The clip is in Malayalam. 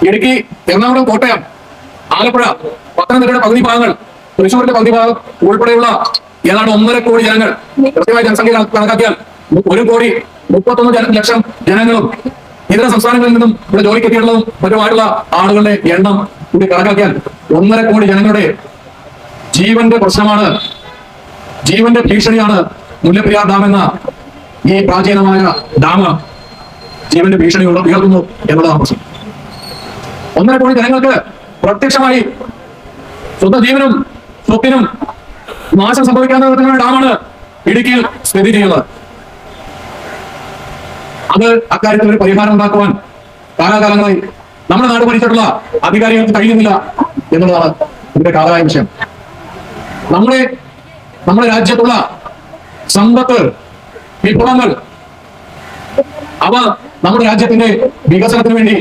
ഇടുക്കി, എറണാകുളം, കോട്ടയം, ആലപ്പുഴ, പത്തനംതിട്ടയുടെ പകുതി ഭാഗങ്ങൾ, തൃശ്ശൂരിന്റെ പകുതി ഭാഗം ഉൾപ്പെടെയുള്ള ഏതാണ്ട് 1.5 കോടി ജനങ്ങൾ, കൃത്യമായ ജനസംഖ്യ കണക്കാക്കിയാൽ 1,31,00,000 ജനങ്ങളും ഇതര സംസ്ഥാനങ്ങളിൽ നിന്നും ഇവിടെ ജോലിക്ക് എത്തിയിട്ടുള്ളതും മറ്റുമായിട്ടുള്ള ആളുകളുടെ എണ്ണം കൂടി കണക്കാക്കിയാൽ 1.5 കോടി ജനങ്ങളുടെ ജീവന്റെ പ്രശ്നമാണ്, ജീവന്റെ ഭീഷണിയാണ് മുല്ലപ്പെരിയാർ ഡാം എന്ന ഈ പ്രാചീനമായ ഡാം ജീവന്റെ ഭീഷണി ഉയർത്തുന്നു എന്നുള്ളതാണ് പ്രശ്നം. 1.5 കോടി ജനങ്ങൾക്ക് പ്രത്യക്ഷമായി സ്വന്തം ജീവനും സ്വത്തിനും നാശം സംഭവിക്കാവുന്ന വിധത്തിലുള്ള ഡാമാണ് ഇടുക്കിയിൽ സ്ഥിതി ചെയ്യുന്നത്. അത് അക്കാര്യത്തിൽ ഒരു പരിഹാരം ഉണ്ടാക്കുവാൻ കാലാകാലങ്ങളായി നമ്മുടെ നാട് ഭരിച്ചിട്ടുള്ള അധികാരികൾക്ക് കഴിയുന്നില്ല എന്നുള്ളതാണ് ഇതിന്റെ കാതലായ വിഷയം. നമ്മുടെ രാജ്യത്തുള്ള സമ്പത്ത്, വിഭവങ്ങൾ, അവ നമ്മുടെ രാജ്യത്തിന്റെ വികസനത്തിന് വേണ്ടി